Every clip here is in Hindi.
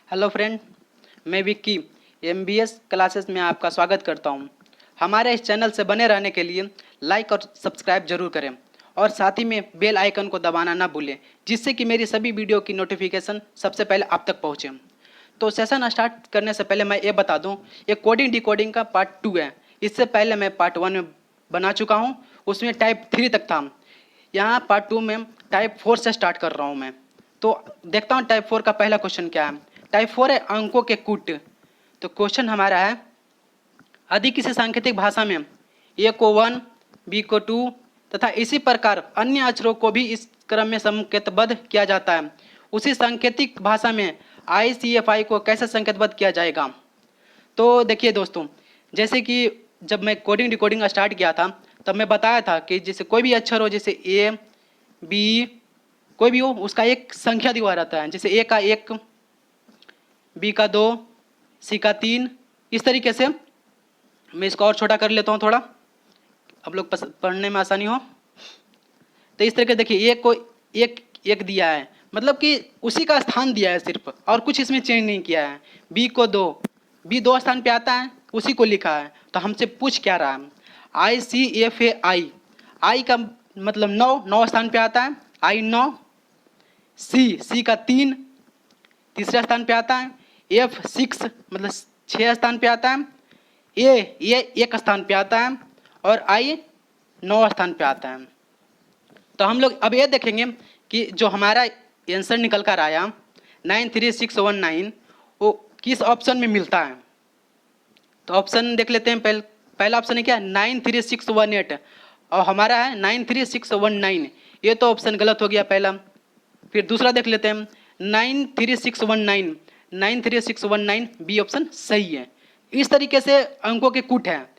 हेलो फ्रेंड, मैं विक्की एमबीएस क्लासेस में आपका स्वागत करता हूं। हमारे इस चैनल से बने रहने के लिए लाइक और सब्सक्राइब जरूर करें और साथ ही में बेल आइकन को दबाना ना भूलें, जिससे कि मेरी सभी वीडियो की नोटिफिकेशन सबसे पहले आप तक पहुंचे। तो सेशन स्टार्ट करने से पहले मैं ये बता दूं, ये कोडिंग डिकोडिंग का पार्ट 2 है। इससे पहले मैं पार्ट 1 में बना चुका हूँ, उसमें टाइप 3 तक था। यहाँ पार्ट 2 में टाइप 4 से स्टार्ट कर रहा हूँ मैं। तो देखता हूँ टाइप 4 का पहला क्वेश्चन क्या है। टाइप 4 है अंकों के कूट। तो क्वेश्चन हमारा है, यदि किसी सांकेतिक भाषा में ए को 1, बी को 2 तथा इसी प्रकार अन्य अक्षरों को भी इस क्रम में संकेतबद्ध किया जाता है, उसी सांकेतिक भाषा में ICFI को कैसे संकेतबद्ध किया जाएगा। तो देखिए दोस्तों, जैसे कि जब मैं कोडिंग डिकोडिंग स्टार्ट किया था तब मैं बताया था कि जैसे कोई भी अक्षर हो, जैसे ए बी कोई भी हो, उसका एक संख्या दिया रहता है। जैसे ए का 1, बी का 2, सी का 3। इस तरीके से मैं इसको और छोटा कर लेता हूँ थोड़ा, आप लोग पढ़ने में आसानी हो। तो इस तरीके देखिए, ए को एक एक दिया है, मतलब कि उसी का स्थान दिया है सिर्फ, और कुछ इसमें चेंज नहीं किया है। बी को 2, बी 2 स्थान पे आता है, उसी को लिखा है। तो हमसे पूछ क्या रहा है, ICFAI, आई का मतलब 9 स्थान पे आता है, आई 9। सी का 3 तीसरे स्थान पे आता है। F6 मतलब 6 स्थान पे आता है। ये 1 स्थान पे आता है और I 9 स्थान पे आता है। तो हम लोग अब ये देखेंगे कि जो हमारा आंसर निकल कर आया 93619, वो किस ऑप्शन में मिलता है। तो ऑप्शन देख लेते हैं। पहला ऑप्शन है क्या, 93618, और हमारा है 93619। ये तो ऑप्शन गलत हो गया पहला। फिर दूसरा देख लेते हैं 93619, 93619 बी ऑप्शन सही है। इस तरीके से अंकों के कूट है,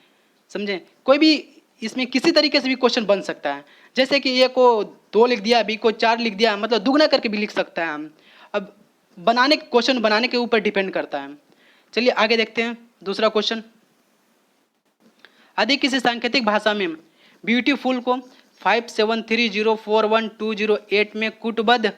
समझे। कोई भी इसमें किसी तरीके से भी क्वेश्चन बन सकता है। जैसे कि ए को 2 लिख दिया, बी को 4 लिख दिया, मतलब दुगना करके भी लिख सकता है हम। अब क्वेश्चन बनाने के ऊपर डिपेंड करता है। चलिए आगे देखते हैं दूसरा क्वेश्चन। यदि किसी सांकेतिक भाषा में ब्यूटीफुल को 57304120 में कूटबद्ध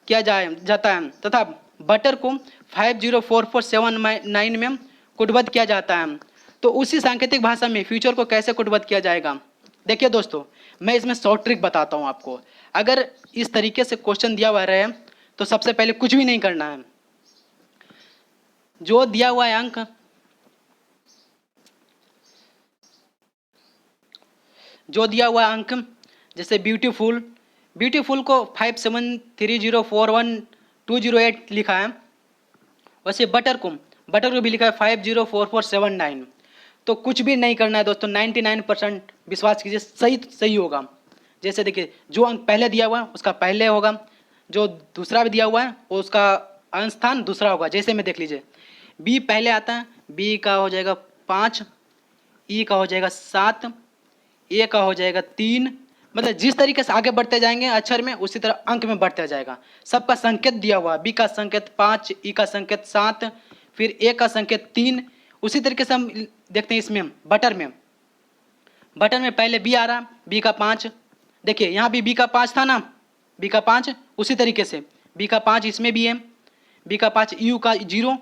किया जाता है तथा बटर को 504479 में कूटबद्ध किया जाता है, तो उसी सांकेतिक भाषा में फ्यूचर को कैसे कूटबद्ध किया जाएगा। देखिए दोस्तों, मैं इसमें शॉर्ट ट्रिक बताता हूँ आपको। अगर इस तरीके से क्वेश्चन दिया हुआ रहे तो सबसे पहले कुछ भी नहीं करना है। जो दिया हुआ है अंक, जैसे ब्यूटीफुल को 57304120 लिखा है, वैसे बटर को भी लिखा है 504479। तो कुछ भी नहीं करना है दोस्तों, 99% विश्वास कीजिए सही होगा। जैसे देखिए, जो अंक पहले दिया हुआ है उसका पहले होगा, जो दूसरा भी दिया हुआ है वो उसका अंक स्थान दूसरा होगा। जैसे में देख लीजिए, बी पहले आता है, बी का हो जाएगा 5, ई का हो जाएगा 7, ए का हो जाएगा 3। मतलब जिस तरीके से आगे बढ़ते जाएंगे अक्षर में, उसी तरह अंक में बढ़ते जाएगा। सबका संकेत दिया हुआ, बी का संकेत 5, ई का संकेत 7, फिर ए का संकेत 3। उसी तरीके से हम देखते हैं इसमें बटर में पहले बी आ रहा, बी का 5। देखिए यहाँ भी बी का 5 था ना, बी का 5। उसी तरीके से बी का 5 इसमें भी है, बी का 5, यू का 0।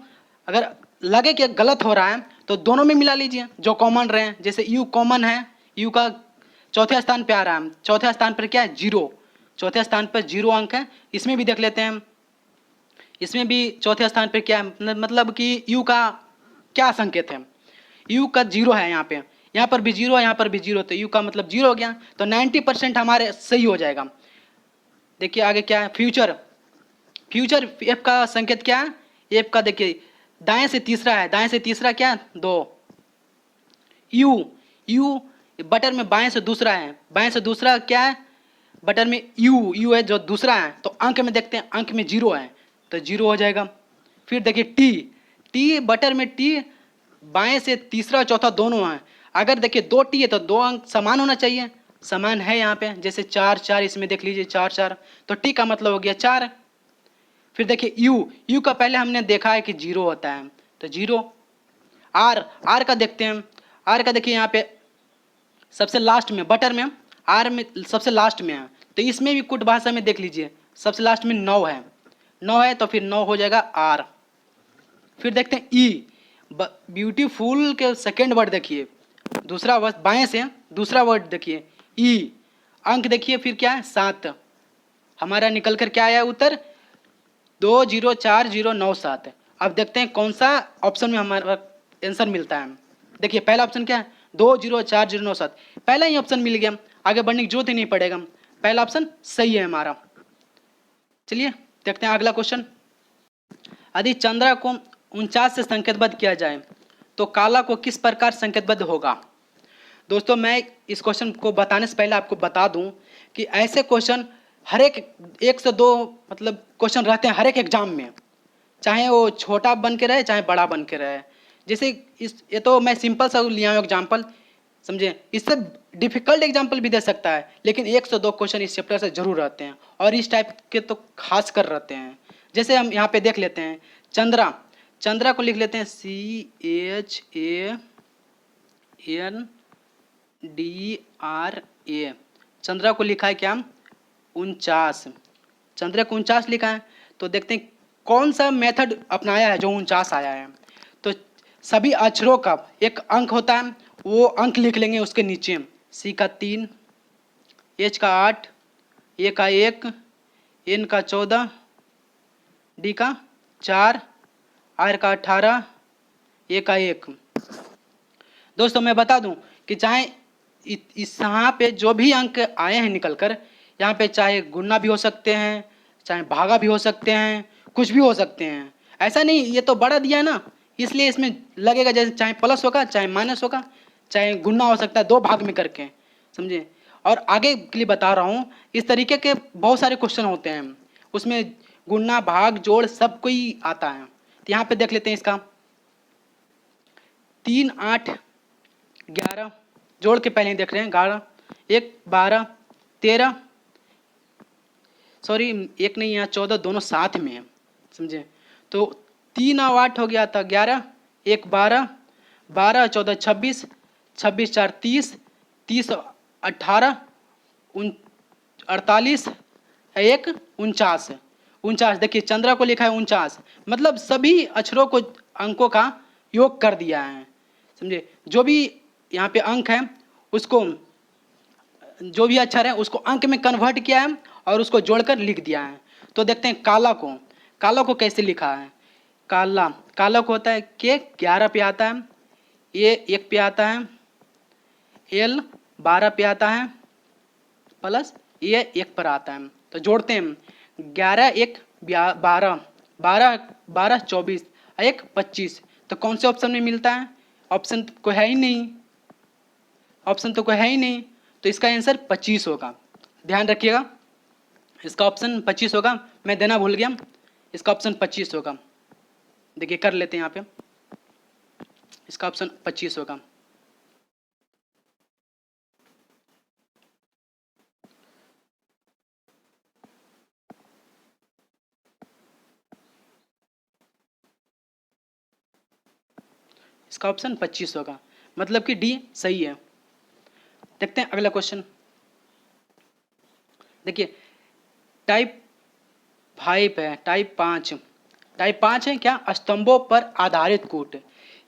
अगर लगे कि गलत हो रहा है तो दोनों में मिला लीजिए जो कॉमन रहे। जैसे यू कॉमन है, यू का चौथे स्थान पे आ रहा है, चौथे स्थान पर क्या है, 0। चौथे स्थान पर 0 अंक है। इसमें भी देख लेते हैं, इसमें भी चौथे स्थान पर क्या है, मतलब कि यू का क्या संकेत है, यू का 0 है। यहाँ पर भी 0 है, यहाँ पर भी 0, तो यू का मतलब 0 हो गया। तो 90% हमारे सही हो जाएगा। देखिए आगे क्या है, फ्यूचर एफ का संकेत क्या है, एफ का देखिए दाएं से तीसरा है, दाएं से तीसरा क्या है, 2। यू बटर में बाएं से दूसरा है, बाएं से दूसरा क्या है, बटर में यू है जो दूसरा है। तो अंक में देखते हैं, अंक में 0 है तो 0 हो जाएगा। फिर देखिए टी बटर में टी बाएं से तीसरा चौथा दोनों है। अगर देखिए 2 टी है तो 2 अंक समान होना चाहिए, समान है यहाँ पे। जैसे 4 इसमें देख लीजिए 4 तो टी का मतलब हो गया 4। फिर देखिए यू का पहले हमने देखा है कि 0 होता है तो 0। आर का देखते हैं, आर का देखिए यहाँ पे सबसे लास्ट में, बटर में आर में सबसे लास्ट में है। तो इसमें भी कुट भाषा में देख लीजिए सबसे लास्ट में 9 है, तो फिर 9 हो जाएगा आर। फिर देखते हैं ई, ब्यूटीफुल के सेकेंड वर्ड देखिए, दूसरा वर्ड बाएं से दूसरा वर्ड देखिए ई, अंक देखिए फिर क्या है 7, हमारा निकल कर क्या आया उत्तर 204097। अब देखते हैं कौन सा ऑप्शन में हमारा आंसर मिलता है। देखिए पहला ऑप्शन क्या है 204097, पहला ही ऑप्शन मिल गया, आगे बढ़ने की जरूरत ही नहीं पड़ेगा, पहला ऑप्शन सही है हमारा। चलिए देखते हैं अगला क्वेश्चन। यदि चंद्रा को 49 से संकेतबद्ध किया जाए तो काला को किस प्रकार संकेतबद्ध होगा। दोस्तों मैं इस क्वेश्चन को बताने से पहले आपको बता दूं कि ऐसे क्वेश्चन हर एक से दो मतलब क्वेश्चन रहते हैं हर एक एग्जाम में, चाहे वो छोटा बन के रहे चाहे बड़ा बन के रहे। जैसे ये तो मैं सिंपल सा लिया हूँ एग्जाम्पल, समझे, इससे डिफिकल्ट एग्जाम्पल भी दे सकता है, लेकिन एक से दो क्वेश्चन इस चैप्टर से जरूर रहते हैं और इस टाइप के तो खास कर रहते हैं। जैसे हम यहाँ पे देख लेते हैं चंद्रा, चंद्रा को लिख लेते हैं CHANDRA, चंद्रा को लिखा है क्या 49, चंद्रा को 49 लिखा है। तो देखते हैं कौन सा मेथड अपनाया है जो 49 आया है। तो सभी अक्षरों का एक अंक होता है, वो अंक लिख लेंगे उसके नीचे, सी का 3, एच का 8, ए का 1, एन का 14, डी का 4, आर का 18, ए का 1। दोस्तों मैं बता दूं कि चाहे इस यहाँ पे जो भी अंक आए हैं निकल कर, यहाँ पे चाहे गुणा भी हो सकते हैं, चाहे भागा भी हो सकते हैं, कुछ भी हो सकते हैं। ऐसा नहीं ये तो बड़ा दिया है ना, इसलिए इसमें लगेगा जैसे चाहे प्लस होगा चाहे माइनस होगा चाहे गुणा हो सकता है, दो भाग में करके, समझे। और आगे के लिए बता रहा हूँ इस तरीके के बहुत सारे क्वेश्चन होते हैं, उसमें गुणा भाग जोड़ सब कोई आता है। तो यहाँ पे देख लेते हैं इसका 3 8 11, जोड़ के पहले ही देख रहे हैं 11 1 12 13, सॉरी एक नहीं यहाँ 14, दोनों साथ में है, समझे। तो 3 और 8 हो गया था 11, 1 12, 12 14 26, 26 4 30, 30 18 48, 1 49, 49। देखिए चंद्रा को लिखा है 49, मतलब सभी अक्षरों को अंकों का योग कर दिया है, समझे। जो भी यहाँ पे अंक है उसको, जो भी अक्षर है उसको अंक में कन्वर्ट किया है और उसको जोड़कर लिख दिया है। तो देखते हैं काला को, काला को कैसे लिखा है। काला, काला को होता है के 11 पे आता है, ए 1 पे आता है, एल 12 पे आता है, प्लस ए 1 पर आता है। तो जोड़ते हैं 11 1 12, 12 12 24, 1 25। तो कौन से ऑप्शन में मिलता है, ऑप्शन तो कोई है ही नहीं, ऑप्शन तो कोई है ही नहीं, तो इसका आंसर 25 होगा। ध्यान रखिएगा इसका ऑप्शन 25 होगा, मैं देना भूल गया, इसका ऑप्शन 25 होगा। देखिए कर लेते हैं यहाँ पे, इसका ऑप्शन 25 होगा। इसका ऑप्शन 25 होगा, मतलब कि डी सही है। देखते हैं अगला क्वेश्चन। देखिए टाइप 5 है, टाइप 5, टाइप 5 है क्या स्तंभों पर आधारित कूट।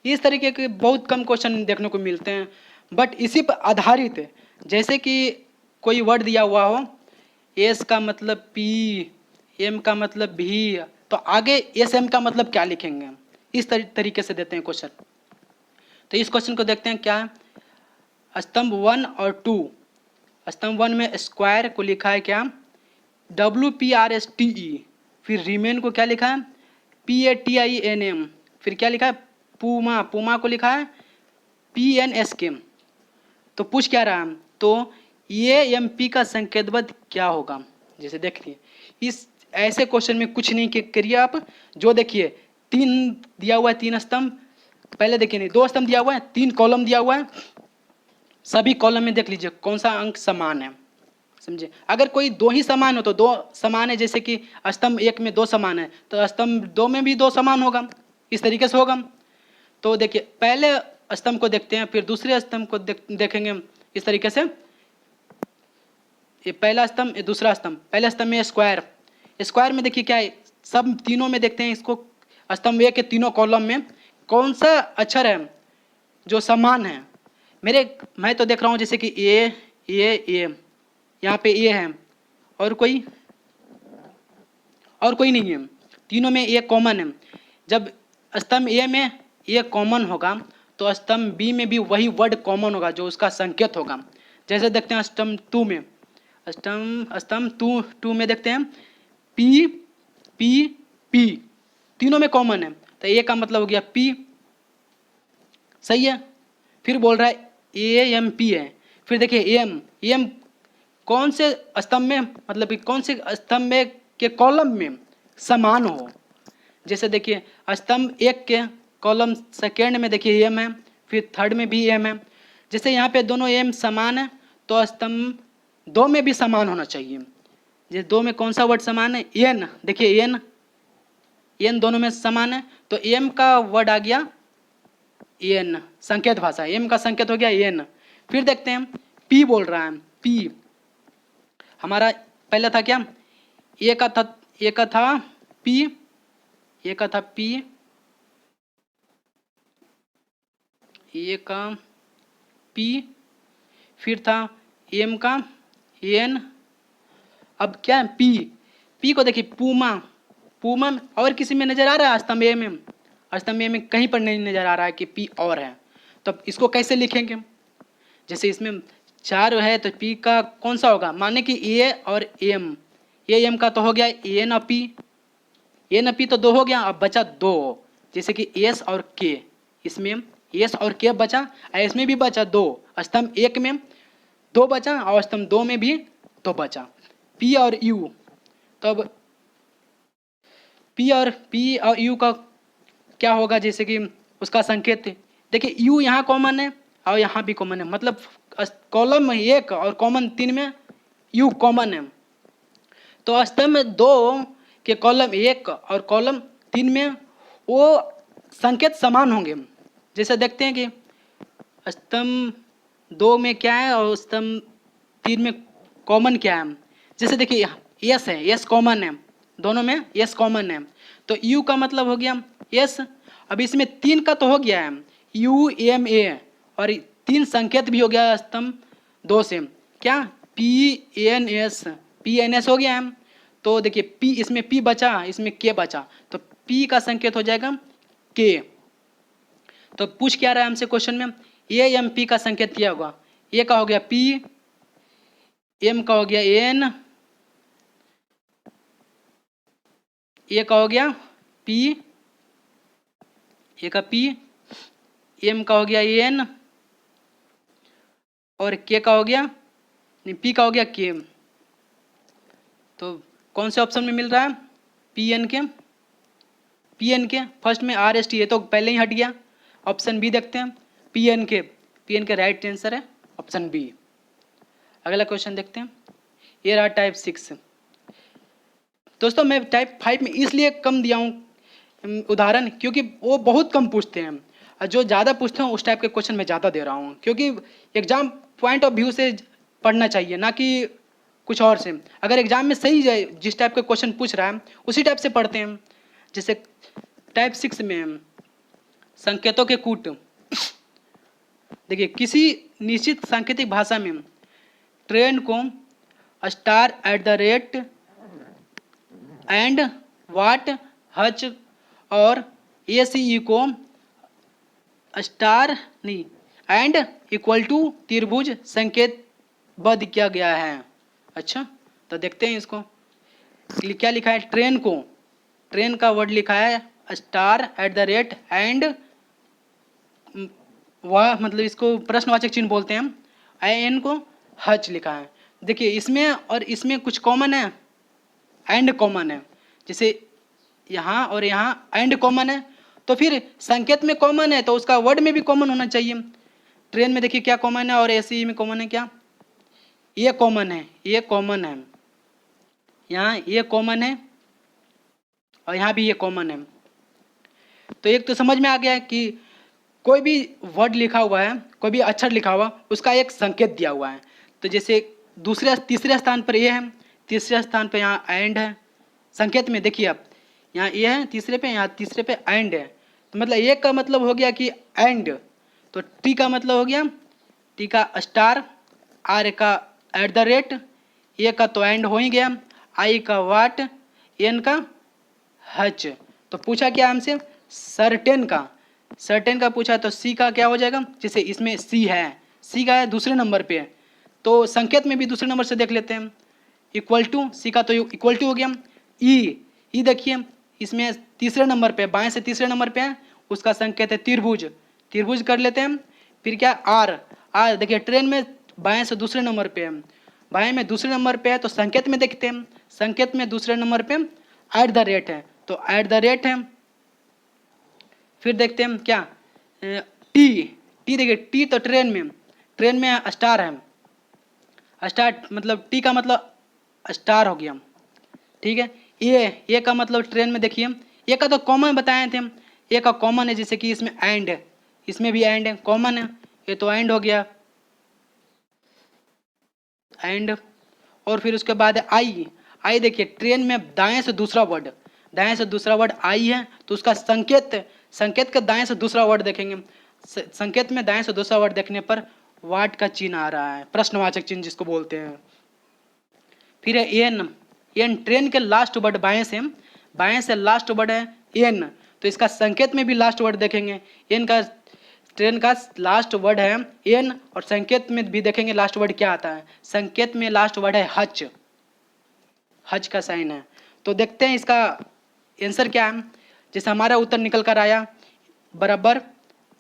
इस तरीके के बहुत कम क्वेश्चन देखने को मिलते हैं, बट इसी पर आधारित है। जैसे कि कोई वर्ड दिया हुआ हो, एस का मतलब पी, एम का मतलब भी, तो आगे एस एम का मतलब क्या लिखेंगे, इस तरीके से देते हैं क्वेश्चन। तो इस क्वेश्चन को देखते हैं क्या है, स्तंभ 1 और 2, स्तंभ 1 में स्क्वायर को लिखा है क्या WPRSTE, फिर रिमेन को क्या लिखा है PATINM, फिर क्या लिखा है पूमा, पूमा को लिखा है PNSK। तो पूछ क्या रहा है, तो ये MP का संकेतबद्ध क्या होगा। जैसे देखिए इस ऐसे क्वेश्चन में कुछ नहीं करिए आप, जो देखिए 3 दिया हुआ है, 3 स्तंभ, पहले देखिए नहीं 2 स्तंभ दिया हुआ है, 3 कॉलम दिया हुआ है, सभी कॉलम में देख लीजिए कौन सा अंक समान है, समझे। अगर कोई 2 ही समान हो तो 2 समान है, जैसे कि स्तंभ 1 में 2 समान है तो स्तंभ 2 में भी 2 समान होगा, इस तरीके से होगा। तो देखिए पहले स्तंभ को देखते हैं, फिर दूसरे स्तंभ को देखेंगे इस तरीके से। ये पहला स्तंभ, ये दूसरा स्तंभ। पहले स्तंभ में स्क्वायर, स्क्वायर में देखिए क्या है, सब तीनों में देखते हैं इसको स्तंभ ए के तीनों कॉलम में कौन सा अक्षर है जो समान है। मैं तो देख रहा हूँ जैसे कि ए, यहाँ पे ए है और कोई नहीं है, तीनों में ए कॉमन है। जब स्तंभ ए में ए कॉमन होगा तो स्तंभ बी में भी वही वर्ड कॉमन होगा जो उसका संकेत होगा। जैसे देखते हैं स्तंभ टू में देखते हैं पी पी पी, तीनों में कॉमन है तो ए का मतलब हो गया पी, सही है। फिर बोल रहा है ए एम पी है, फिर देखिए एम कौन से स्तंभ में, मतलब कि कौन से स्तंभ में के कॉलम में समान हो। जैसे देखिए स्तंभ एक के कॉलम सेकेंड में देखिए एम है, फिर थर्ड में भी एम है। जैसे यहाँ पे दोनों एम समान है तो स्तंभ दो में भी समान होना चाहिए। जैसे दो में कौन सा वर्ड समान है, एन, देखिए एन दोनों में समान है तो एम का वर्ड आ गया एन, संकेत भाषा, एम का संकेत हो गया एन। फिर देखते हैं पी बोल रहा है, पी हमारा पहले था क्या, ए का था पी, ए का था पी, ए का पी, फिर था एम का एन। अब क्या है पी को देखिए पूमा और किसी में नजर आ रहा है स्तंभ ए में, स्तंभ ए में कहीं पर नहीं नजर आ रहा है कि पी और है। तो अब इसको कैसे लिखेंगे, जैसे इसमें चार है तो पी का कौन सा होगा, माने कि ए और एम, ए एम का तो हो गया ए न पी तो दो हो गया, अब बचा दो। जैसे कि एस और के, इसमें एस और के बचा, इसमें भी बचा दो, स्तंभ एक में दो बचा और स्तंभ दो में भी दो बचा, पी और यू। तब पी और यू का क्या होगा, जैसे कि उसका संकेत देखिए यू यहाँ कॉमन है और यहाँ भी कॉमन है, मतलब कॉलम एक और कॉमन तीन में यू कॉमन है। तो स्तंभ दो के कॉलम एक और कॉलम तीन में वो संकेत समान होंगे। जैसे देखते हैं कि स्तंभ दो में क्या है और स्तंभ तीन में कॉमन क्या है। जैसे देखिए यस है, यस कॉमन है, दोनों में यस कॉमन है तो यू का मतलब हो गया यस। अब इसमें तीन का तो हो गया है यू एम ए, और तीन संकेत भी हो गया स्तंभ दो से, क्या पी एन एस हो गया है। तो देखिए पी, इसमें पी बचा, इसमें के बचा, तो पी का संकेत हो जाएगा के। तो पूछ क्या रहा है हमसे क्वेश्चन में, ए एम पी का संकेत किया होगा, ए का हो गया पी, एम का हो गया एन, ए का हो गया पी, ए का पी, एम का हो गया एन और के का हो गया नहीं, पी का हो गया के। तो कौन से ऑप्शन में मिल रहा है, पी एन के फर्स्ट में आर एस टी, ये तो पहले ही हट गया। ऑप्शन बी देखते हैं, पी एन के राइट आंसर है ऑप्शन बी। अगला क्वेश्चन देखते हैं, ये रहा टाइप 6। दोस्तों मैं टाइप 5 में इसलिए कम दिया हूँ उदाहरण क्योंकि वो बहुत कम पूछते हैं, और जो ज़्यादा पूछते हैं उस टाइप के क्वेश्चन मैं ज़्यादा दे रहा हूँ, क्योंकि एग्जाम पॉइंट ऑफ व्यू से पढ़ना चाहिए ना कि कुछ और से। अगर एग्जाम में सही जाए जिस टाइप के क्वेश्चन पूछ रहा है उसी टाइप से पढ़ते हैं। जैसे टाइप 6 में संकेतों के कूट, देखिए किसी निश्चित सांकेतिक भाषा में ट्रेन को star at the rate and what Hutch और ACE को स्टार नहीं एंड इक्वल टू त्रिभुज संकेत बद्ध किया गया है। अच्छा तो देखते हैं इसको क्या लिखा है, ट्रेन का वर्ड लिखा है star at the rate and, वह मतलब इसको प्रश्नवाचक चिन्ह बोलते हैं, एन को हच लिखा है। देखिए इसमें और इसमें कुछ कॉमन है, एंड कॉमन है, जैसे यहाँ और यहाँ एंड कॉमन है तो फिर संकेत में कॉमन है तो उसका वर्ड में भी कॉमन होना चाहिए। ट्रेन में देखिए क्या कॉमन है और ACE में कॉमन है, क्या ये कॉमन है, ये कॉमन है, यहाँ ये कॉमन है और यहाँ भी ये कॉमन है। तो एक तो समझ में आ गया है कि कोई भी वर्ड लिखा हुआ है, कोई भी अक्षर लिखा हुआ उसका एक संकेत दिया हुआ है। तो जैसे तीसरे स्थान पर ये है, तीसरे स्थान पर यहाँ एंड है। संकेत में देखिए आप यहाँ ए है तीसरे पे, यहाँ तीसरे पे एंड है, तो मतलब ए का मतलब हो गया कि एंड, तो टी का मतलब हो गया, टी का स्टार, आर का एट द रेट, ए का तो एंड हो ही गया, आई का वाट, एन का हच। तो पूछा क्या हमसे, सर्टेन का पूछा, तो सी का क्या हो जाएगा, जैसे इसमें सी है, सी का है दूसरे नंबर पे, तो संकेत में भी दूसरे नंबर से देख लेते हैं, इक्वल टू, सी का तो इक्वल टू हो गया, ई देखिए इसमें तीसरे नंबर पे, बाएं से तीसरे नंबर पे है, उसका संकेत है त्रिभुज, त्रिभुज कर लेते हैं। फिर क्या आर, आर देखिए ट्रेन में बाएं से दूसरे नंबर पे है, बाएं में दूसरे नंबर पे है, तो संकेत में देखते हैं, संकेत में दूसरे नंबर पे एट द रेट है, तो एट द रेट है। फिर देखते हैं क्या, टी, टी देखिए टी तो ट्रेन में स्टार है, स्टार मतलब टी का मतलब स्टार हो गया, ठीक है। ए का मतलब ट्रेन में देखिए, ए का तो कॉमन बताए थे हम, ए का कॉमन है, जैसे कि इसमें एंड है, इसमें भी एंड है, कॉमन है, ये तो एंड हो गया, एंड। और फिर उसके बाद आई, आई देखिए ट्रेन में दाएं से दूसरा वर्ड, दाएं से दूसरा वर्ड आई है, तो उसका संकेत, संकेत के दाएं से दूसरा वर्ड देखेंगे, संकेत में दाएं से दूसरा वर्ड देखने पर वाट का चिन्ह आ रहा है, प्रश्नवाचक चिन्ह जिसको बोलते हैं। फिर है एन, एन ट्रेन के लास्ट वर्ड बाएं से लास्ट वर्ड है एन, तो इसका संकेत में भी लास्ट वर्ड देखेंगे, एन का ट्रेन का लास्ट वर्ड है एन, और संकेत में भी देखेंगे लास्ट वर्ड क्या आता है, संकेत में लास्ट वर्ड है हच, हज का साइन है। तो देखते हैं इसका आंसर क्या है, जैसे हमारा उत्तर निकल कर आया बराबर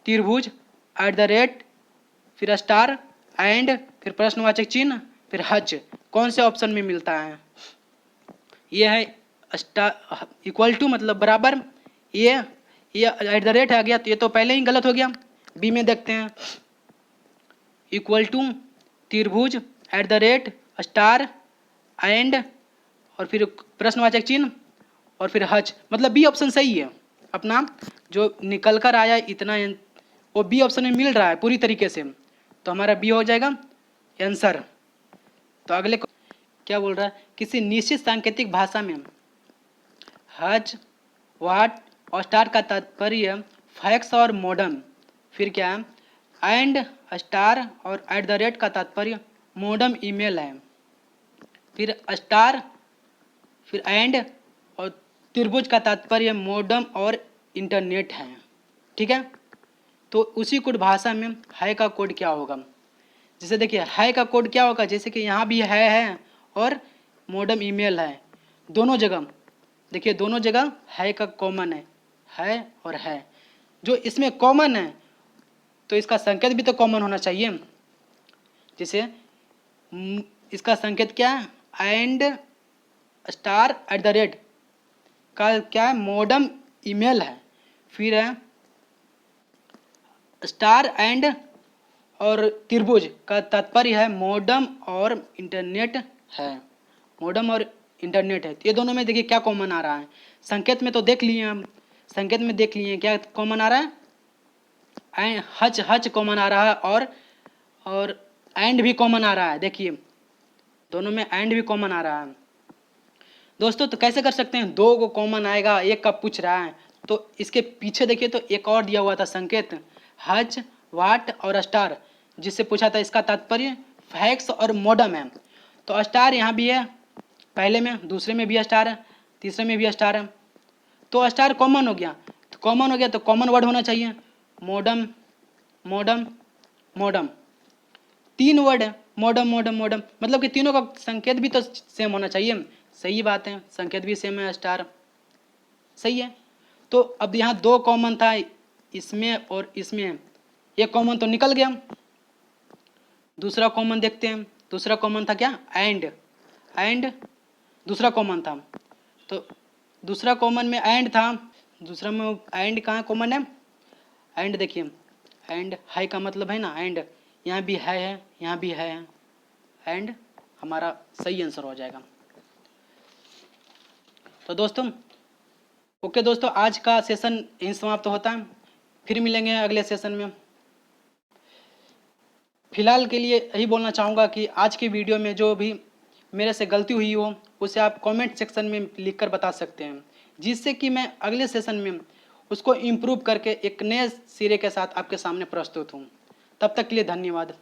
त्रिभुज एट द रेट, फिर स्टार एंड, फिर प्रश्नवाचक चिन्ह, फिर हज, कौन से ऑप्शन में मिलता है, ये है स्टार इक्वल टू मतलब बराबर, ये एट द रेट आ गया, तो ये तो पहले ही गलत हो गया। बी में देखते हैं इक्वल टू त्रिभुज at the rate star and, और फिर प्रश्नवाचक चिन्ह, और फिर हज, मतलब बी ऑप्शन सही है अपना, जो निकल कर आया इतना वो बी ऑप्शन में मिल रहा है पूरी तरीके से, तो हमारा बी हो जाएगा आंसर। तो अगले क्या बोल रहा है, किसी निश्चित सांकेतिक भाषा में हज, वाट और स्टार का तात्पर्य फैक्स और मॉडर्न, फिर क्या है एंड, स्टार और एट द रेट का तात्पर्य मॉडर्न ईमेल है, फिर स्टार, फिर एंड और त्रिभुज का तात्पर्य मॉडर्न और इंटरनेट है, ठीक है। तो उसी कोड भाषा में है का कोड क्या होगा, जैसे देखिए है का कोड क्या होगा, जैसे कि यहाँ भी है और मॉडर्न ईमेल है, दोनों जगह देखिए, दोनों जगह है का कॉमन है और है, जो इसमें कॉमन है तो इसका संकेत भी तो कॉमन होना चाहिए, जैसे इसका संकेत क्या है and star at the rate का क्या है मॉडर्न ईमेल है, फिर है स्टार एंड और त्रिभुज का तात्पर्य है मॉडर्न और इंटरनेट है, मॉडर्न और इंटरनेट है, ये दोनों में देखिए क्या कॉमन आ रहा है, संकेत में तो देख लिए हम, संकेत में देख लिए क्या कॉमन आ रहा है, हच हच कॉमन आ रहा है, और एंड भी कॉमन आ रहा है, देखिए दोनों में एंड भी कॉमन आ रहा है दोस्तों। तो कैसे कर सकते हैं, दो को कॉमन आएगा, एक का पूछ रहा है, तो इसके पीछे देखिए तो एक और दिया हुआ था संकेत हज, वाट और स्टार, जिससे पूछा था इसका तात्पर्य फैक्स और मॉडर्न है, तो स्टार यहाँ भी है, पहले में दूसरे में भी स्टार है, तीसरे में भी स्टार है, तो स्टार कॉमन हो गया, तो कॉमन हो गया तो कॉमन वर्ड होना चाहिए मॉडर्न, मॉडर्न, मॉडर्न, तीन वर्ड है मॉडर्न मॉडर्न मॉडर्न, मतलब कि तीनों का संकेत भी तो सेम होना चाहिए, सही बात है, संकेत भी सेम है, स्टार सही है। तो अब यहाँ दो कॉमन था इसमें और इसमें, एक कॉमन तो निकल गया, दूसरा कॉमन देखते हैं, दूसरा कॉमन था क्या एंड दूसरा कॉमन था, तो दूसरा कॉमन में एंड था, दूसरा में एंड कहाँ कॉमन है, एंड देखिए एंड है का मतलब है ना एंड, यहाँ भी है यहाँ भी है, एंड हमारा सही आंसर हो जाएगा। तो दोस्तों ओके दोस्तों, आज का सेशन यहीं समाप्त होता है, फिर मिलेंगे अगले सेशन में। फिलहाल के लिए यही बोलना चाहूँगा कि आज की वीडियो में जो भी मेरे से गलती हुई हो उसे आप कमेंट सेक्शन में लिखकर बता सकते हैं, जिससे कि मैं अगले सेशन में उसको इम्प्रूव करके एक नए सिरे के साथ आपके सामने प्रस्तुत हूँ। तब तक के लिए धन्यवाद।